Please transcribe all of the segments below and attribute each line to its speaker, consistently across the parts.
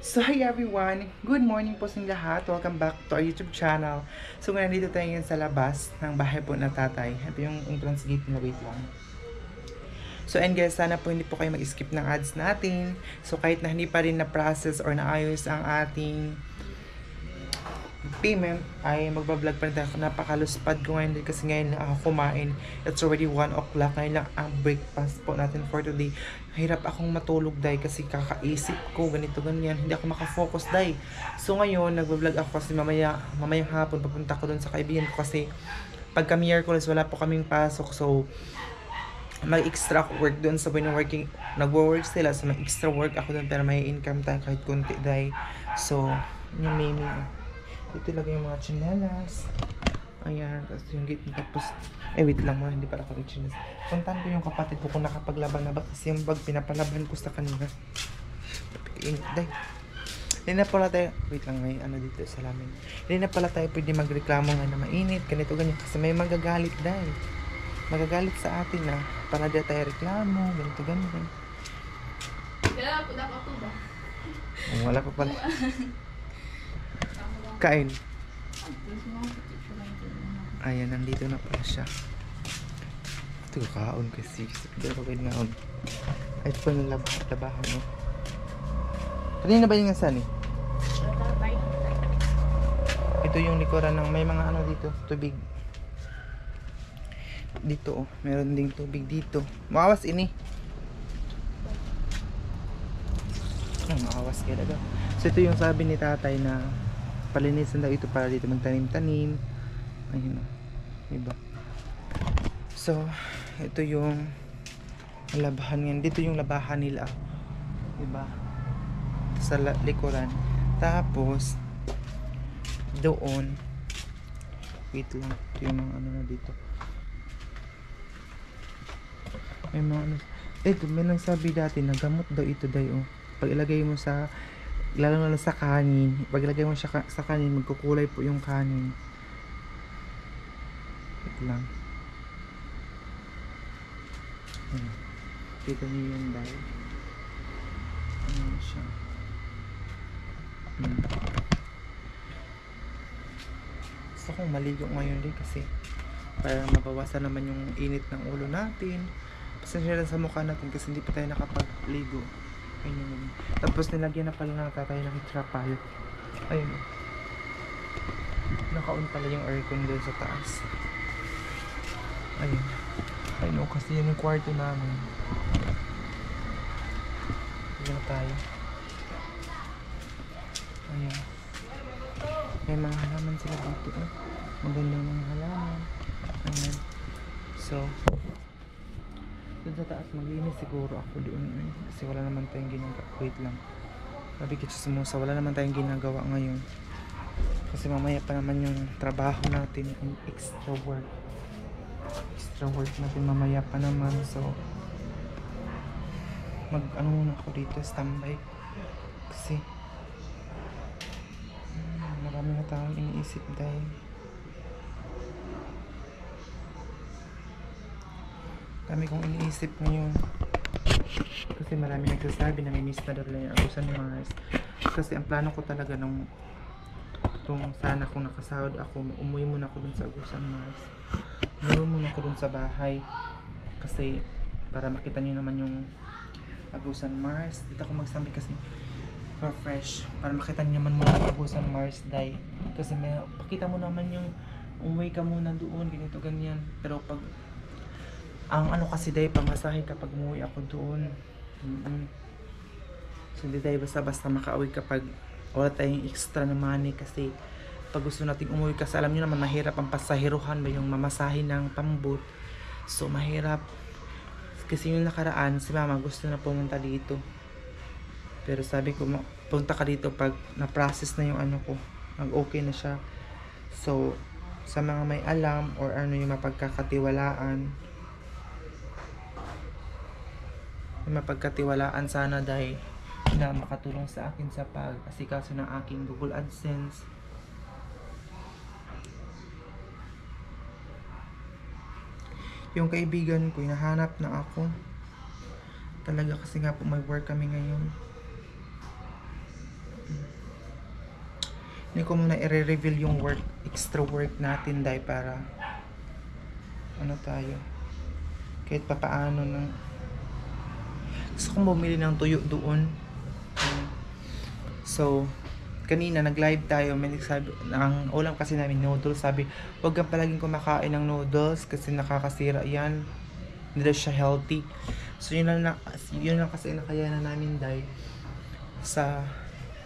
Speaker 1: So hi everyone! Good morning po sa inyong lahat. Welcome back to our YouTube channel. So ngayon nandito tayo ngayon sa labas ng bahay po na tatay. Ito yung entrance gate na, wait lang. So and guys, sana po hindi po kayo mag-skip ng ads natin. So kahit na hindi pa rin na-process or naayos ang ating payment, ay magbablog pa rin tayo. Napakaluspad ko ngayon kasi ngayon lang ako kumain. It's already 1 o'clock. Ngayon lang ang breakfast po natin for today. Hirap akong matulog dahil kasi kakaisip ko ganito ganyan. Hindi ako makafocus dahil. So ngayon nagbablog ako kasi mamayang hapon papunta ko doon sa kaibigan ko kasi pagka Miyerkules wala po kaming pasok. So mag-extra work doon sa working. Nagwo-work sila so mag-extra work ako doon pero may income tayo kahit konti dahil. So yung meme. Dito lagay yung mga tsinelas. Ayan, tapos yung gate. Tapos, wait lang mo, hindi pala ako yung tsinelas. Puntahan ko yung kapatid ko kung nakapaglaban na ba kasi yung bag pinapalaban ko sa kanila. Init, day. Hindi na pala tayo, wait lang, may ano dito sa lamin. Hindi na pala tayo pwede magreklamo nga na mainit, ganito, ganyan. Kasi may magagalit dahil. Magagalit sa atin na para di tayo reklamo, ganito, ganyan.
Speaker 2: Kaya po dapat po ba?
Speaker 1: Wala pa pala. Kain. Ayan, nandito na pala siya. Ito, kaon kasi. Pero pwede naon. Ay, ito pa yung labahan, no? Kanina ba yung asan eh? Ito yung likuran ng may mga ano dito, tubig. Dito, oh. Meron ding tubig dito. Maawas ini. Maawas kaya daw. So, ito yung sabi ni tatay na palinisan daw ito para dito magtanim-tanim. Ayun o. Diba? So, ito yung labahan yan. Dito yung labahan nila. Diba? Sa likuran. Tapos, doon. Wait lang. Ito yung mga ano na dito. May mga ano. Ito, may nagsabi dati na gamot daw ito daw. Pag ilagay mo sa lalo na sa kanin, pag ilagay mo siya sa kanin, magkukulay po yung kanin. Wait lang. Kita niyo yung dye. Ano siya? Gusto kong maligo ngayon din kasi para mabawasan naman yung init ng ulo natin. Pasensya lang sa mukha natin kasi hindi pa tayo nakapagligo. Ayun. Tapos nilagyan na pala ng tatay ng trapal. Ayun. Naka-on pala yung aircon doon sa taas. Ayun. Ayun kasi yun yung kwarto namin. Ayun tayo. Ayun. May mga halaman sila dito. Magandang mga halaman. Ayun. So, doon sa taas maglinis siguro ako doon kasi wala naman tayong ginagawa. Wait lang, sabi ko sumusa, wala naman tayong ginagawa ngayon kasi mamaya pa naman yung trabaho natin, yung extra work natin mamaya pa naman. So mag ano muna ako dito, standby kasi marami na tayong iniisip dahil kami kong iniisip ngayon kasi marami nagsasabi na may miss na daw yung agusan ni Mars kasi ang plano ko talaga nung sana kung nakasahod ako, umuwi muna ako dun sa agusan Mars, umuwi muna ako dun sa bahay kasi para makita nyo naman yung agusan Mars. Dito ako magsambi kasi for fresh para makita nyo naman muna yung agusan Mars dahil kasi may pakita mo naman yung umuwi ka muna doon ganito ganyan. Pero pag ang ano kasi dahil pamasahe kapag umuwi ako doon. So hindi tayo basta-basta makauwi kapag wala tayong extra na money kasi pag gusto nating umuwi kasi alam nyo naman mahirap ang pasahiruhan mo yung mamasahe ng pambot. So mahirap kasi yung nakaraan si mama gusto na pumunta dito pero sabi ko punta ka dito pag na-process na yung ano ko, nag-okay na siya. So sa mga may alam or ano yung mapagkatiwalaan sana dahil na makatulong sa akin sa pag-asikaso ng aking Google AdSense. Yung kaibigan ko, hinahanap na ako. Talaga kasi nga po may work kami ngayon. Hindi ko muna i-reveal yung work, extra work natin dahil para ano tayo. Kahit papaano ng gusto kong bumili ng tuyo doon. So, kanina nag-live tayo, may nagsabi, ang ulam kasi namin noodles, sabi, huwag kang palaging kumakain ng noodles kasi nakakasira yan. Hindi daw siya healthy. So, yun lang kasi nakayanan namin dahil sa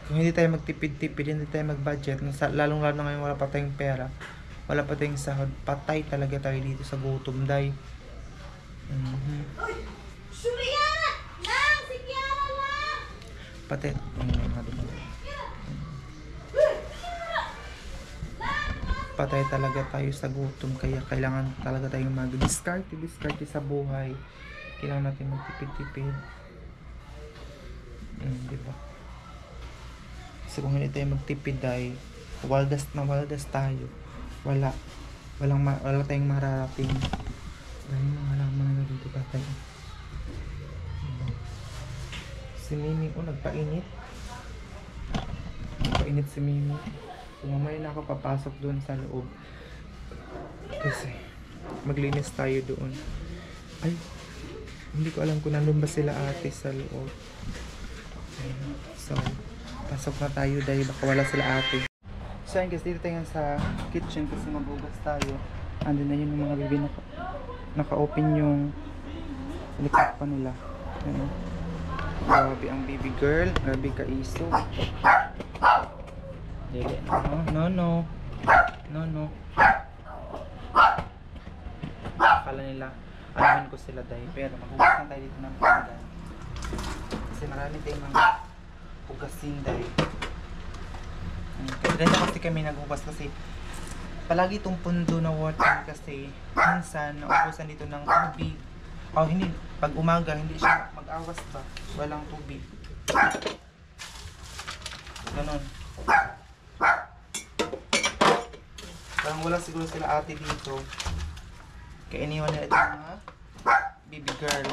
Speaker 1: kung hindi tayo magtipid-tipid, hindi tayo mag-budget, lalong-lalo na ngayon wala pa tayong pera, wala pa tayong sahod, patay talaga tayo dito sa gutom dahil. Patay. Patay talaga tayo sa gutom, kaya kailangan talaga tayong mag-discard sa buhay. Kailangan natin magtipid-tipid. Diba? Kasi kung hindi tayo magtipid ay waldas tayo. Wala tayong mararating. Dahil mga halaman na dito patay. Diba? Si Mimi, nagpainit. Nagpainit si Mimi. So mamaya na ako papasok doon sa loob. Kasi maglinis tayo doon. Ay, hindi ko alam kung nandun ba sila ate sa loob. So, pasok na tayo dahil baka wala sila ate. So ayun guys, dito tayo sa kitchen kasi maghugas tayo. Andun na yun yung mga bibi naka-open yung likod pa nila. Ayun. Grabe ang baby girl, grabe ka iso. Dili. No. Akala nila alamin ko sila dahil, pero maghugas na tayo dito ng pinggan. Kasi marami tayong mga hugasin dahil. Ganyan kasi kami naghugas kasi palagi itong pundo na water kasi minsan naubusan dito ng tubig. Hindi, pag umaga hindi siya mag-awas ba, walang tubig. Ganon. Parang wala siguro sila ate dito. Kaya iniwan nila itong mga baby girl.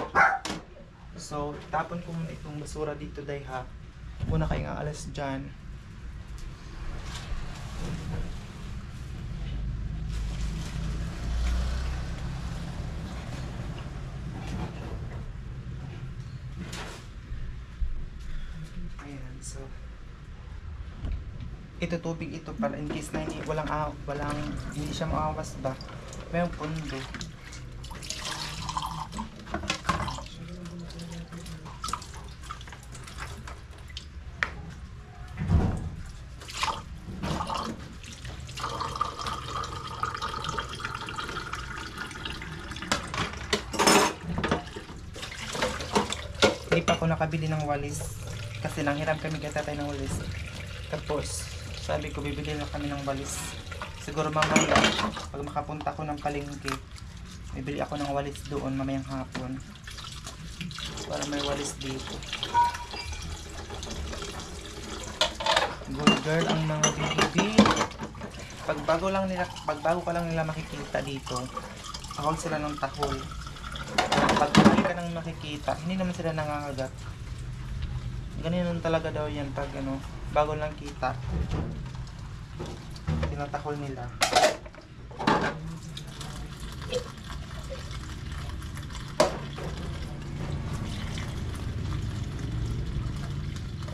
Speaker 1: So, tapon ko muna itong basura dito dahil ha. Muna kayong aalas dyan. Ayan, so ito tubig ito para in case na hindi siya maawas ba, may pundo. Hindi pa ako nakabili ng walis kasi lang hiram kami kaya tatay ng walis. Tapos sabi ko bibili na kami ng walis. Siguro mamaya pag makapunta ako ng palengke, bibili ako ng walis doon mamayang hapon para may walis dito. Good girl ang mga baby. Pag bago ka lang nila makikita dito, tahol sila ng tahol. Pag hindi ka nang makikita, hindi naman sila nangangagat. Ganyan talaga daw yan pag bago lang kita. Tinatahol nila.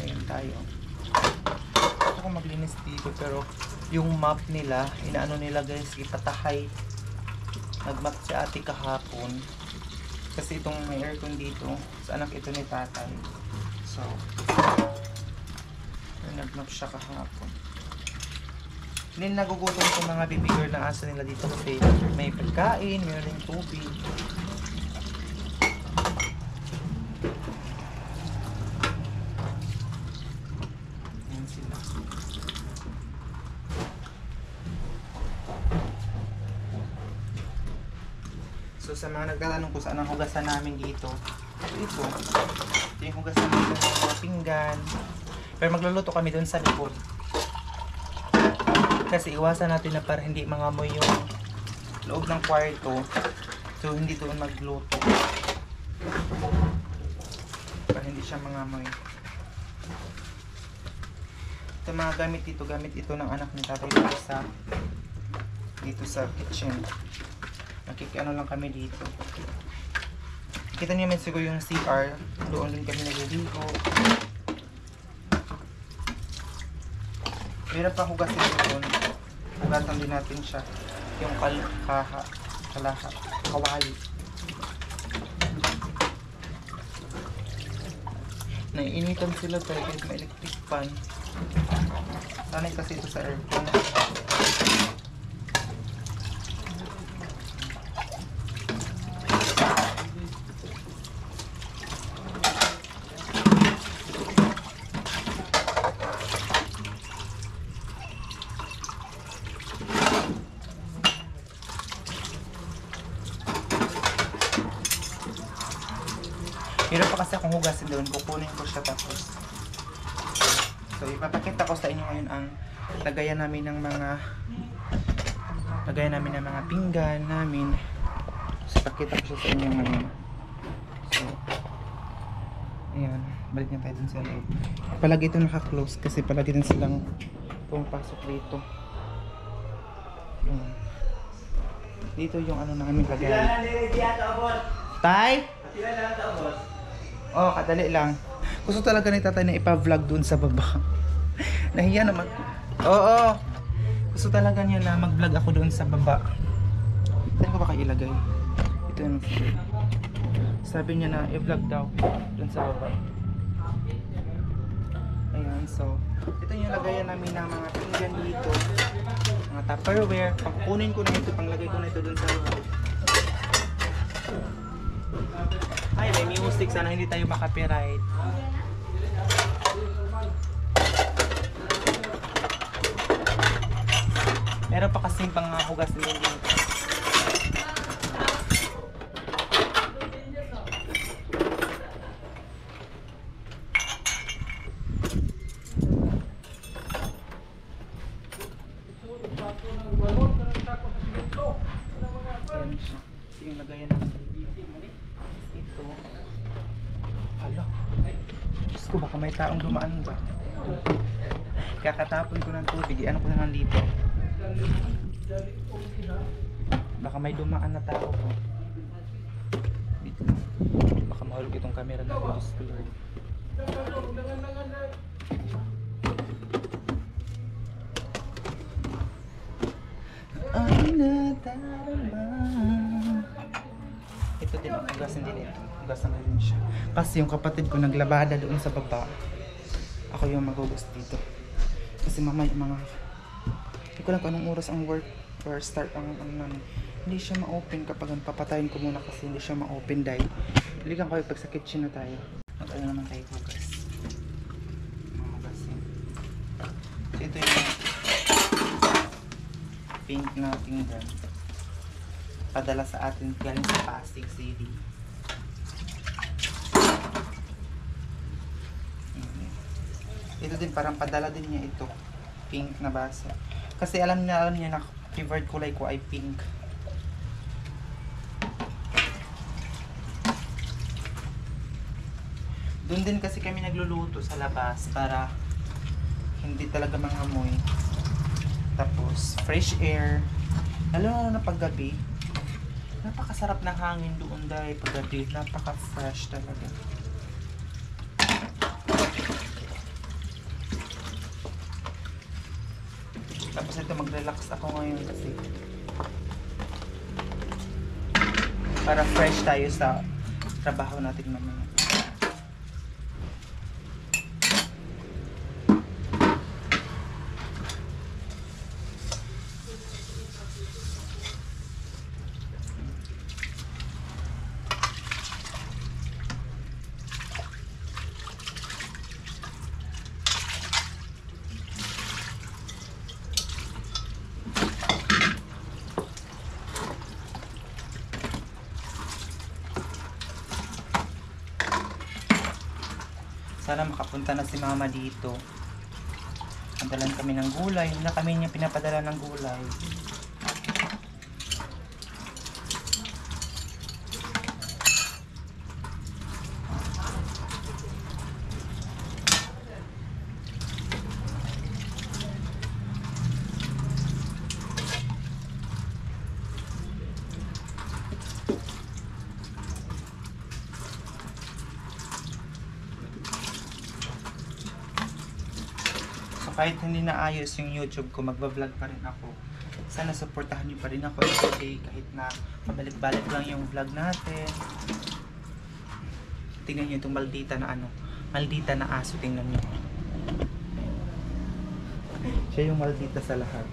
Speaker 1: Ayun tayo. Gusto ko maglinis dito pero yung map nila, inaano nila guys, ipatahay. Nagmap si ate kahapon. Kasi itong may aircon dito, sa anak ito ni tatay. So, nag-map siya kahapon. Hindi nagugutom sa mga baby girl na asa nila dito kasi may pagkain, mayroon rin tubig. Ayan sila. So sa mga nagtatanong kung saan ang hugasan namin dito, ito yung hugasan namin ng mga pinggan. Pero magluluto kami doon sa likod. Kasi iwasan natin na para hindi mangamoy yung loob ng kwarto. So hindi doon magluto. Para hindi siya mangamoy. Ito mga gamit ito ng anak ni tatay dito sa kitchen. Ano lang kami dito. Kita niyo man siguro yung CR. Doon din kami nagliligo. Meron pa hugasin doon. Hugasan din natin siya. Yung kawali. Naiinitan sila talaga kahit may electric fan. Sanay kasi ito sa aircon. Meron pa kasi akong hugasin doon, kukunin ko siya tapos. So ipapakita ko sa inyo ngayon ang lagayan namin ng mga pinggan namin. So ipakita ko siya sa inyo ngayon. So ayan, balik na tayo dun sa loob. Palagi ito naka-close kasi palagi din silang pumapasok dito. Ayan. Dito yung ano namin lagay. Tay? Oh, kadali lang. Gusto talaga ni tatay na ipa-vlog dun sa baba. Nahiya naman. Oo. Gusto talaga niya na mag-vlog ako doon sa baba. Saan ko ba kayo ilagay? Ito yung sabi niya na i-vlog daw doon sa baba. Ayan, so ito yung lagayan namin ng mga pinggan dito. Mga Tupperware. Pagkukunin ko na ito, panglagay ko na ito doon sa baba. Ay, may music. Sana hindi tayo makapiright. Meron pa kasing panghugas din dito. Ayan siya. Yung lagayan natin. Ito. Hala. Diyos ko, baka may taong dumaan ba? Kakatapon ko ng tubig. Ano ko na lang dito? Baka may dumaan na tao ko. Dito. Baka mahulog itong camera na Diyos ko, Lord. Ay, nadarama. Ito din ang hugasin din ito. Hugasan na rin siya. Kasi yung kapatid ko naglabada doon sa baba. Ako yung maghugas dito. Kasi mamaya mga hindi ko lang kung anong oras ang work or start ang namin. Hindi siya ma-open kapag papatayin ko muna kasi hindi siya ma-open dahil ligan ko pag sa kitchen na tayo. Mag-ano naman tayo hugas. Mga hugasin. So ito yung pink na pinggan. Padala sa atin galing sa Pasig City. Ito din parang padala din niya ito. Pink na baso. Kasi alam niya na favorite kulay ko ay pink. Doon din kasi kami nagluluto sa labas para hindi talaga mangamoy. Tapos fresh air. Lalo na paggabi. Napakasarap ng hangin doon dahil paggabi. Napaka-fresh talaga. Tapos ito mag-relax ako ngayon kasi para fresh tayo sa trabaho natin mamaya. Sana makapunta na si mama dito. Padalan kami ng gulay. Hindi na kami niya pinapadala ng gulay. kahit hindi na ayos yung YouTube ko, magbablog pa rin ako. Sana supportahan niyo pa rin ako everyday kahit na pabalik-balik lang yung vlog natin. Tingnan niyo itong maldita na maldita na aso, tingnan niyo. Siya yung maldita sa lahat.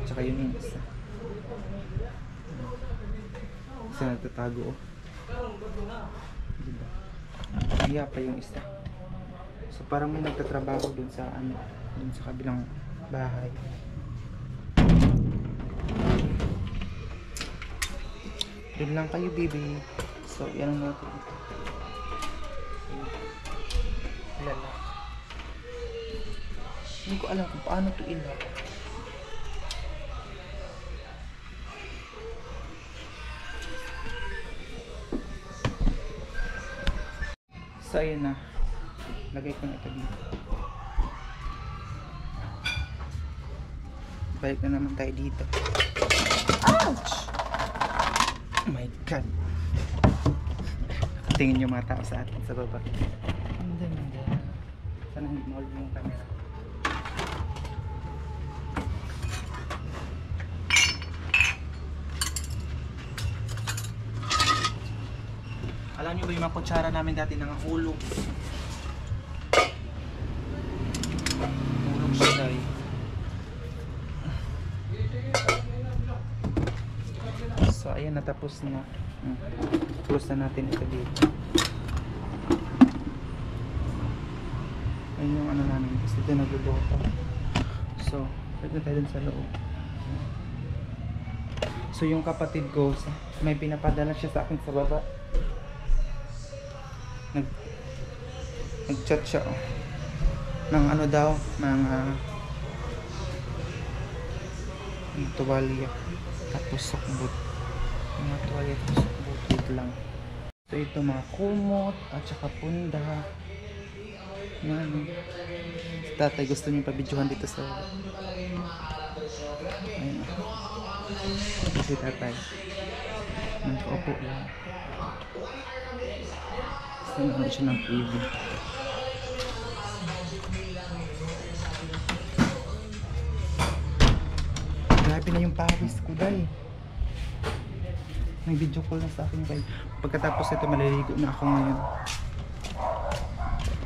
Speaker 1: Tsaka yun yung isa. Isa nagtatago. Diba? Iya pa yung isa. So parang may nagtatrabaho dun sa dun sa kabilang bahay. Dun lang kayo, baby. So yan ang natin. Lala. Hindi ko alam kung paano to ilak. So ayun na. Lagay ko na ito dito. Balik na naman tayo dito. Ouch! Oh my God! Tingin yung mga tao sa atin sa baba. Ang ganda. Sana hindi mahal yung camera. Alam nyo ba yung mga kutsara namin dati nangahulog? Hulog siya dahil. So ayan, natapos na. Close na natin ito dito. Ayun yung namin. Kasi dito nagluluto. So, pwede tayo dun sa loob. So yung kapatid ko, may pinapadala siya sa akin sa baba. Nag-chat siya ng daw, ng tuwalya tapos sukbot, mga tuwalya tapos sukbot, wait lang. So ito mga kumot at saka punda. Yan. Si tatay gusto niyo pa-videohan dito sa ayun. Si tatay nag-upo lang. Nanonood siya ng TV. Grabe na yung pawis ko, day. May video call na sa akin, day. Pagkatapos ito, maliligo na ako ngayon.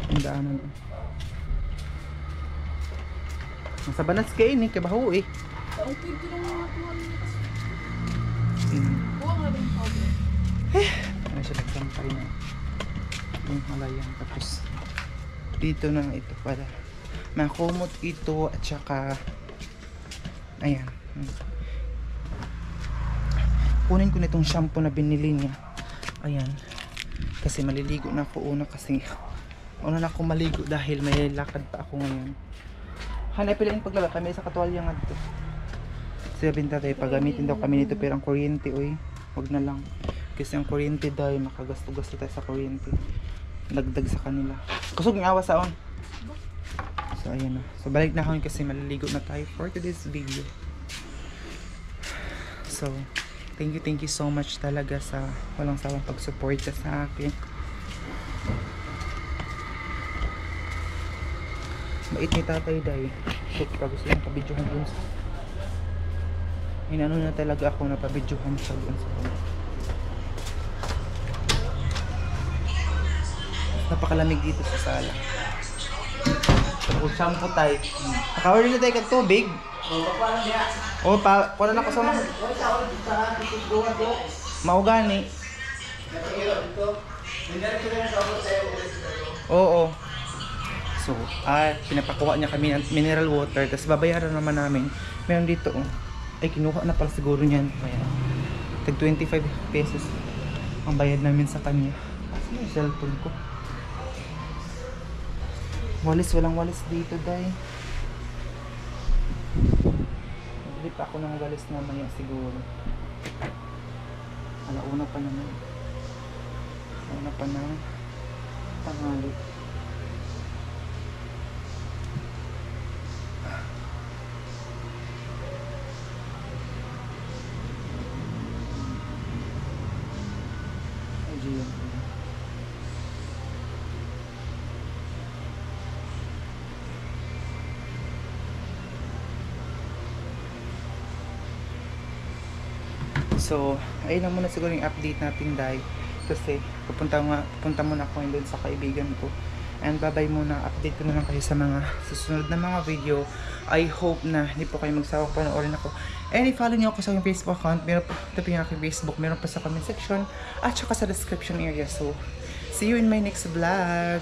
Speaker 1: Ang daanan. Nasa banas kayo eh, kabaho eh.
Speaker 2: Okay, ito lang mga tuwan.
Speaker 1: Hmm.
Speaker 2: Buwa nga ba yung powder?
Speaker 1: Ano siya nagsampay na yung halayan. Tapos dito na ito para makumot ito at saka ayan. Kunin ko na itong shampoo na binili niya. Ayan. Kasi maliligo na ako una kasi una na ako maligo dahil may lakad pa ako ngayon. Hanay piliin paglaba kami sa katwalya nga dito. Sabihin tatay, pagamitin daw kami nito pero ang kuryente, uy, wag na lang. Kasi ang kuryente dahil makagasto-gasto tayo sa kuryente. Dagdag sa kanila. Kusog ng awa saon. So ayan na. So balik na ako kasi maliligo na tayo for today's video. So thank you so much talaga sa walang sawang pag-suporta sa akin. Bait ni tatay dahil. So gusto yung pabidyohan dun sa inano na talaga ako na pabidyohan siya dun sa napakalamig dito sa sala. Kung shampoo tayo. Nakawari na tayo kag tubig. O, kuha na ako sa mga. Maugani. Oo. So, pinapakuha niya kami ng mineral water. Tapos babayaran naman namin. Meron dito, ay kinuha na pala siguro niyan. Ayan. Tag 25 pesos ang bayad namin sa kanya. Kasi yung cellphone ko. Walis, walang walis dito, day. Bili pa ako ng walis mamaya siguro. Alauna pa naman. Alauna pa ng tanghali. So, ayun lang muna siguro yung update natin, Day. Kasi, pupunta muna ako doon sa kaibigan ko. And bye-bye muna. Update ko na lang kayo sa mga susunod na mga video. I hope na hindi po kayo magsawa panoorin ako. And i-follow niyo ako sa aking Facebook account. Meron pa, tabi yung aking Facebook. Meron pa sa comment section. At saka sa description area. So, see you in my next vlog.